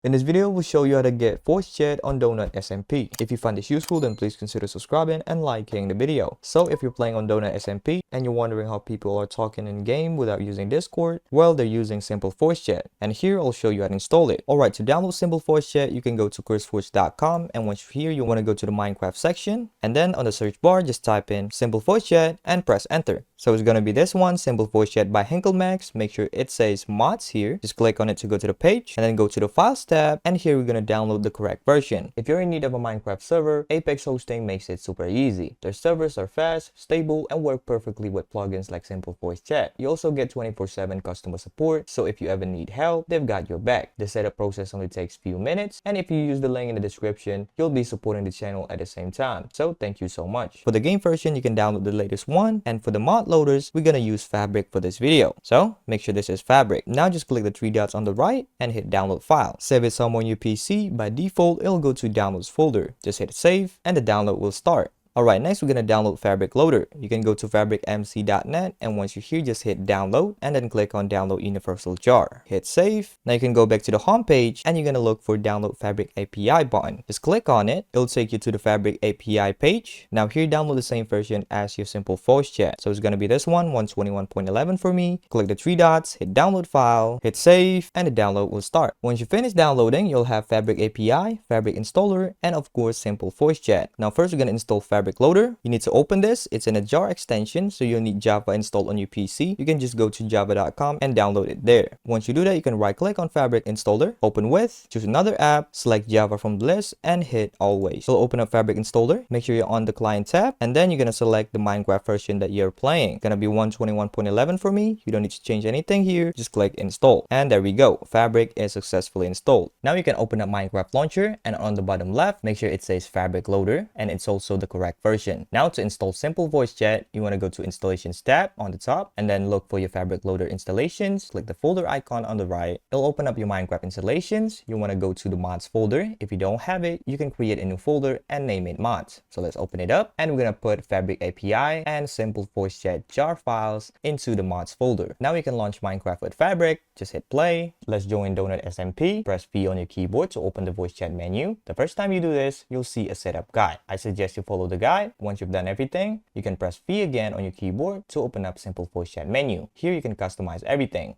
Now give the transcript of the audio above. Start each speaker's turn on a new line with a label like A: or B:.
A: In this video, we'll show you how to get voice chat on Donut SMP. If you find this useful, then please consider subscribing and liking the video. So if you're playing on Donut SMP and you're wondering how people are talking in game without using Discord, well, they're using Simple Voice Chat. And here I'll show you how to install it. Alright, to download Simple Voice Chat, you can go to cursewatch.com, and once you're here, you want to go to the Minecraft section, and then on the search bar, just type in Simple Voice Chat and press enter. So it's gonna be this one, Simple Voice Chat by Max. Make sure it says mods here. Just click on it to go to the page, and then go to the files tab, and here we're gonna download the correct version. If you're in need of a Minecraft server, Apex Hosting makes it super easy. Their servers are fast, stable, and work perfectly with plugins like Simple Voice Chat. You also get 24/7 customer support, so if you ever need help, they've got your back. The setup process only takes few minutes, and if you use the link in the description, you'll be supporting the channel at the same time. So thank you so much. For the game version, you can download the latest one, and for the mod loaders, we're gonna use Fabric for this video. So make sure this is Fabric. Now just click the three dots on the right and hit download file. Save it somewhere on your PC. By default, it'll go to downloads folder. Just hit save and the download will start. Alright, next we're going to download Fabric Loader. You can go to fabricmc.net, and once you're here, just hit download and then click on download universal jar. Hit save. Now you can go back to the home page and you're going to look for download Fabric API button. Just click on it. It'll take you to the Fabric API page. Now here, download the same version as your Simple Voice Chat. So it's going to be this one, 121.11 for me. Click the three dots, hit download file, hit save, and the download will start. Once you finish downloading, you'll have Fabric API, Fabric Installer, and of course Simple Voice Chat. Now first we're going to install Fabric Loader. You need to open this. It's in a jar extension, so you'll need Java installed on your PC. You can just go to java.com and download it there. Once you do that, you can right click on Fabric Installer, open with, choose another app, select Java from the list, and hit always. It'll open up Fabric Installer. Make sure you're on the client tab, and then you're going to select the Minecraft version that you're playing. It's going to be 121.11 for me. You don't need to change anything here. Just click install, and there we go. Fabric is successfully installed. Now you can open up Minecraft Launcher, and on the bottom left, make sure it says Fabric Loader, and it's also the correct version. Now to install Simple Voice Chat, you want to go to Installations tab on the top, and then look for your Fabric Loader installations. Click the folder icon on the right. It'll open up your Minecraft installations. You want to go to the mods folder. If you don't have it, you can create a new folder and name it mods. So let's open it up, and we're going to put Fabric API and Simple Voice Chat jar files into the mods folder. Now you can launch Minecraft with Fabric. Just hit play. Let's join Donut SMP. Press V on your keyboard to open the voice chat menu. The first time you do this, you'll see a setup guide. I suggest you follow the guide. Once you've done everything, you can press V again on your keyboard to open up Simple Voice Chat menu. Here you can customize everything.